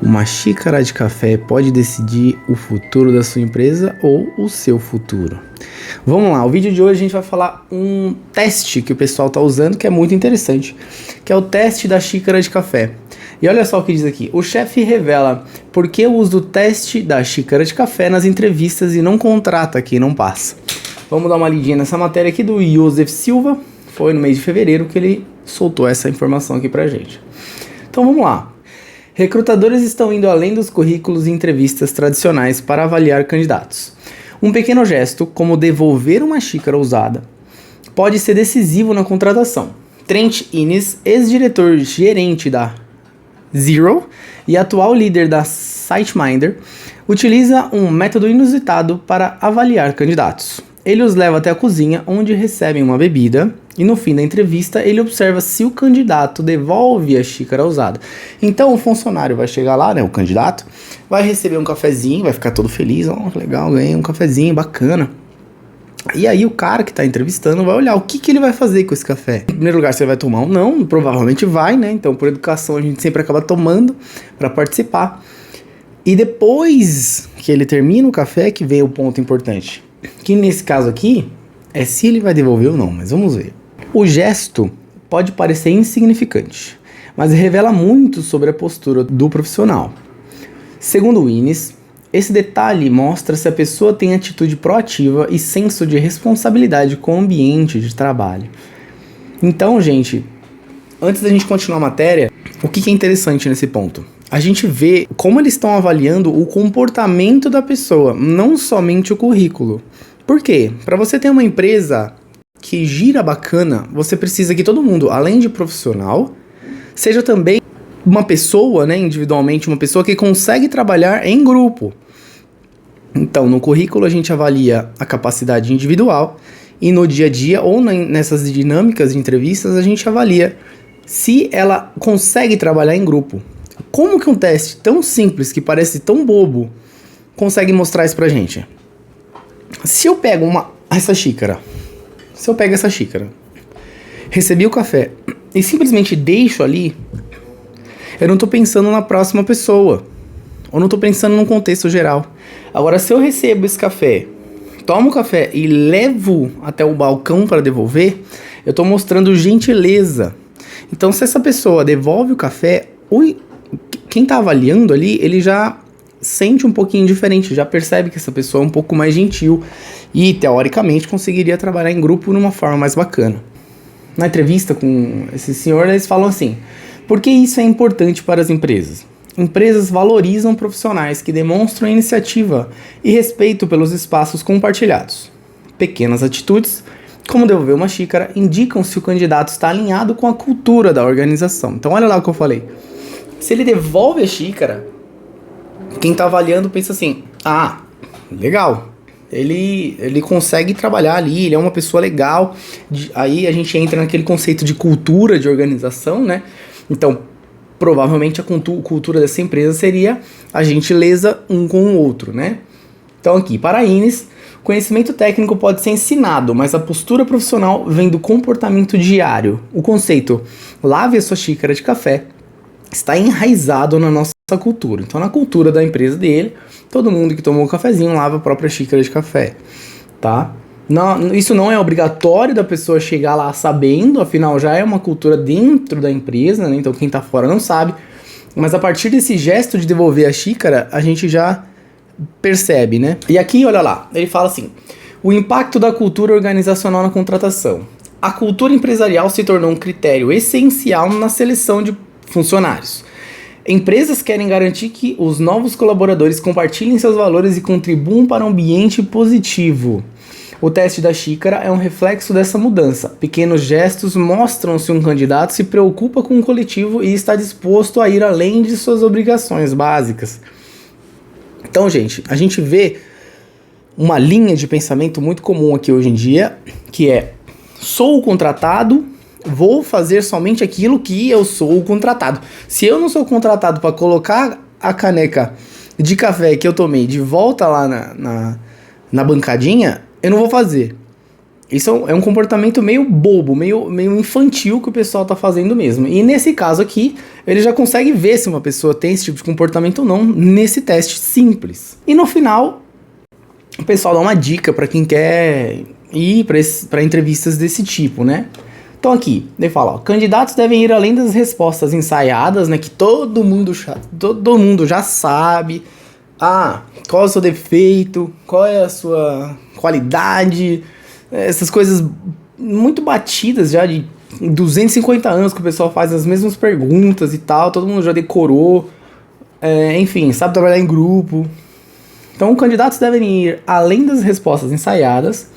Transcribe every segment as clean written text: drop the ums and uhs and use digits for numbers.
Uma xícara de café pode decidir o futuro da sua empresa ou o seu futuro. Vamos lá, o vídeo de hoje a gente vai falar um teste que o pessoal está usando que é muito interessante, que é o teste da xícara de café. E olha só o que diz aqui, o chefe revela por que o uso do teste da xícara de café nas entrevistas e não contrata quem não passa. Vamos dar uma lidinha nessa matéria aqui do Joseph Silva, foi no mês de fevereiro que ele soltou essa informação aqui pra gente. Então vamos lá. Recrutadores estão indo além dos currículos e entrevistas tradicionais para avaliar candidatos. Um pequeno gesto, como devolver uma xícara usada, pode ser decisivo na contratação. Trent Innes, ex-diretor-gerente da Xero e atual líder da SiteMinder, utiliza um método inusitado para avaliar candidatos. Ele os leva até a cozinha, onde recebem uma bebida, e no fim da entrevista ele observa se o candidato devolve a xícara usada. Então o funcionário vai chegar lá, né, o candidato, vai receber um cafezinho, vai ficar todo feliz, legal, ganhei um cafezinho, bacana. E aí o cara que está entrevistando vai olhar o que ele vai fazer com esse café. Em primeiro lugar, você vai tomar ou não, provavelmente vai, né, então por educação a gente sempre acaba tomando para participar. E depois que ele termina o café que vem o ponto importante. Que nesse caso aqui, é se ele vai devolver ou não, mas vamos ver. O gesto pode parecer insignificante, mas revela muito sobre a postura do profissional. Segundo o Innes, esse detalhe mostra se a pessoa tem atitude proativa e senso de responsabilidade com o ambiente de trabalho. Então, gente, antes da gente continuar a matéria, o que é interessante nesse ponto? A gente vê como eles estão avaliando o comportamento da pessoa, não somente o currículo. Por quê? Para você ter uma empresa que gira bacana, você precisa que todo mundo, além de profissional, seja também uma pessoa, né, individualmente, uma pessoa que consegue trabalhar em grupo. Então, no currículo a gente avalia a capacidade individual e no dia a dia ou nessas dinâmicas de entrevistas a gente avalia se ela consegue trabalhar em grupo. Como que um teste tão simples, que parece tão bobo, consegue mostrar isso pra gente? Se eu pego essa xícara, recebi o café e simplesmente deixo ali, eu não tô pensando na próxima pessoa, ou não tô pensando num contexto geral. Agora, se eu recebo esse café, tomo o café e levo até o balcão para devolver, eu tô mostrando gentileza. Então, se essa pessoa devolve o café, quem tá avaliando ali, ele já sente um pouquinho diferente, já percebe que essa pessoa é um pouco mais gentil e, teoricamente, conseguiria trabalhar em grupo de uma forma mais bacana. Na entrevista com esse senhor, eles falam assim, por que isso é importante para as empresas? Empresas valorizam profissionais que demonstram iniciativa e respeito pelos espaços compartilhados. Pequenas atitudes, como devolver uma xícara, indicam se o candidato está alinhado com a cultura da organização. Então, olha lá o que eu falei. Se ele devolve a xícara, quem tá avaliando pensa assim, legal, ele consegue trabalhar ali, ele é uma pessoa legal. Aí a gente entra naquele conceito de cultura de organização, né? Então, provavelmente a cultura dessa empresa seria a gentileza um com o outro, né? Então aqui, para Innes, conhecimento técnico pode ser ensinado, mas a postura profissional vem do comportamento diário. O conceito, lave a sua xícara de café, está enraizado na nossa cultura. Então, na cultura da empresa dele, todo mundo que tomou um cafezinho lava a própria xícara de café, tá? Não, isso não é obrigatório da pessoa chegar lá sabendo, afinal já é uma cultura dentro da empresa, né? Então quem tá fora não sabe, mas a partir desse gesto de devolver a xícara, a gente já percebe, né? E aqui, olha lá, ele fala assim, o impacto da cultura organizacional na contratação. A cultura empresarial se tornou um critério essencial na seleção de funcionários. Empresas querem garantir que os novos colaboradores compartilhem seus valores e contribuam para um ambiente positivo. O teste da xícara é um reflexo dessa mudança. Pequenos gestos mostram se um candidato se preocupa com o coletivo e está disposto a ir além de suas obrigações básicas. Então, gente, a gente vê uma linha de pensamento muito comum aqui hoje em dia, que é, sou o contratado, vou fazer somente aquilo que eu sou o contratado. Se eu não sou contratado para colocar a caneca de café que eu tomei de volta lá na bancadinha, eu não vou fazer. Isso é um comportamento meio bobo, meio infantil que o pessoal tá fazendo mesmo. E nesse caso aqui, ele já consegue ver se uma pessoa tem esse tipo de comportamento ou não nesse teste simples. E no final, o pessoal dá uma dica para quem quer ir para entrevistas desse tipo, né? Então aqui, ele fala, ó, candidatos devem ir além das respostas ensaiadas, né? Que todo mundo já sabe. Qual é o seu defeito? Qual é a sua qualidade? Essas coisas muito batidas já de 250 anos que o pessoal faz as mesmas perguntas e tal, todo mundo já decorou, enfim, sabe trabalhar em grupo. Então, candidatos devem ir além das respostas ensaiadas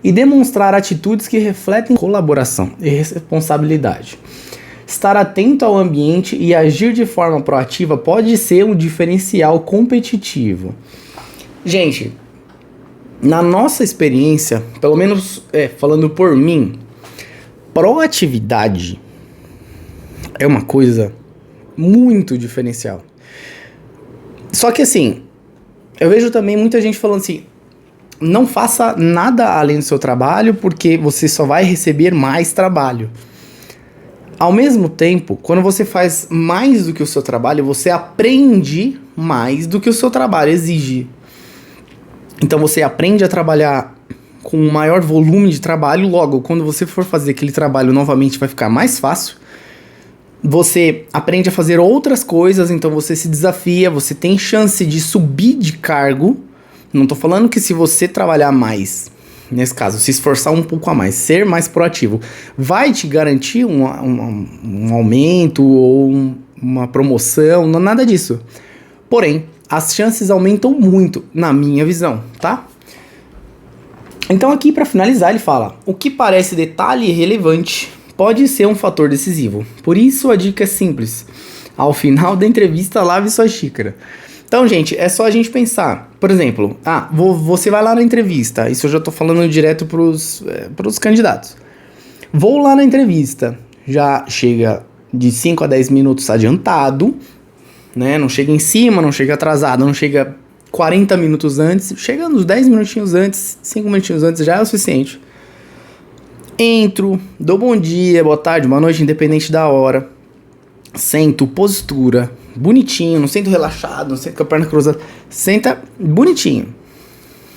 e demonstrar atitudes que refletem colaboração e responsabilidade. Estar atento ao ambiente e agir de forma proativa pode ser um diferencial competitivo. Gente, na nossa experiência, pelo menos falando por mim, proatividade é uma coisa muito diferencial. Só que assim, eu vejo também muita gente falando assim, não faça nada além do seu trabalho porque você só vai receber mais trabalho. Ao mesmo tempo, quando você faz mais do que o seu trabalho, você aprende mais do que o seu trabalho exige. Então você aprende a trabalhar com um maior volume de trabalho, logo, quando você for fazer aquele trabalho novamente vai ficar mais fácil. Você aprende a fazer outras coisas, então você se desafia, você tem chance de subir de cargo. Não tô falando que se você trabalhar mais, nesse caso, se esforçar um pouco a mais, ser mais proativo, vai te garantir um aumento ou uma promoção, não nada disso. Porém, as chances aumentam muito, na minha visão, tá? Então aqui, para finalizar, ele fala, o que parece detalhe irrelevante pode ser um fator decisivo. Por isso, a dica é simples. Ao final da entrevista, lave sua xícara. Então, gente, é só a gente pensar. Por exemplo, você vai lá na entrevista. Isso eu já tô falando direto pros candidatos. Vou lá na entrevista. Já chega de 5 a 10 minutos adiantado, né? Não chega em cima, não chega atrasado, não chega 40 minutos antes. Chega uns 10 minutinhos antes, 5 minutinhos antes já é o suficiente. Entro, dou bom dia, boa tarde, boa noite, independente da hora. Sento, postura, bonitinho, não sento relaxado, não sento com a perna cruzada. Senta bonitinho.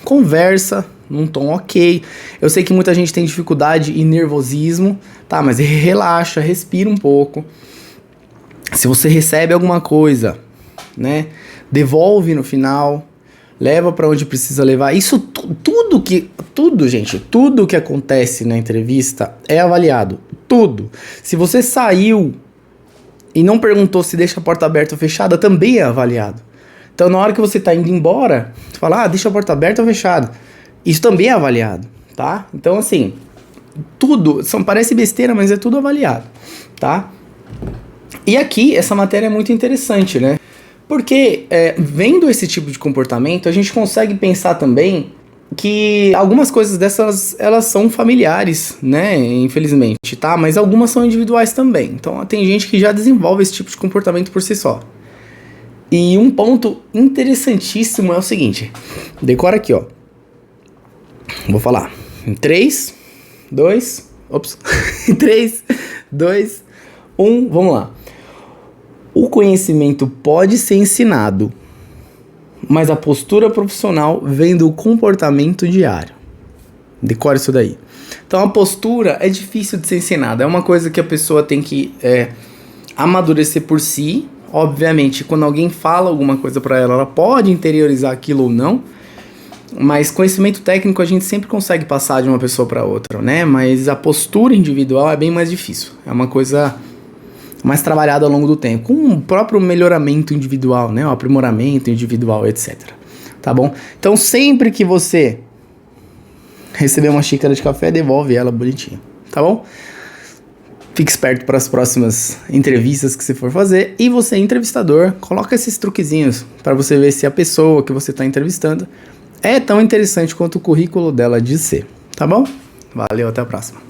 Conversa num tom ok. Eu sei que muita gente tem dificuldade e nervosismo, tá? Mas relaxa, respira um pouco. Se você recebe alguma coisa, né? Devolve no final. Leva pra onde precisa levar. Isso tudo que acontece na entrevista é avaliado. Tudo. Se você saiu e não perguntou se deixa a porta aberta ou fechada, também é avaliado. Então, na hora que você tá indo embora, você fala, deixa a porta aberta ou fechada. Isso também é avaliado, tá? Então, assim, tudo, parece besteira, mas é tudo avaliado, tá? E aqui, essa matéria é muito interessante, né? Porque, vendo esse tipo de comportamento, a gente consegue pensar também que algumas coisas dessas, elas são familiares, né, infelizmente, tá? Mas algumas são individuais também. Então, tem gente que já desenvolve esse tipo de comportamento por si só. E um ponto interessantíssimo é o seguinte. Decora aqui, ó. Vou falar. Em 3, 2... Ops. Em 3, 2, 1... Vamos lá. O conhecimento pode ser ensinado, mas a postura profissional vem do comportamento diário. Decore isso daí. Então a postura é difícil de ser ensinada. É uma coisa que a pessoa tem que amadurecer por si. Obviamente, quando alguém fala alguma coisa para ela, ela pode interiorizar aquilo ou não. Mas conhecimento técnico a gente sempre consegue passar de uma pessoa para outra, né? Mas a postura individual é bem mais difícil. É uma coisa mais trabalhado ao longo do tempo, com o próprio melhoramento individual, né, o aprimoramento individual, etc. Tá bom? Então, sempre que você receber uma xícara de café, devolve ela bonitinha, tá bom? Fique esperto para as próximas entrevistas que você for fazer, e você, entrevistador, coloca esses truquezinhos para você ver se a pessoa que você está entrevistando é tão interessante quanto o currículo dela diz ser, tá bom? Valeu, até a próxima.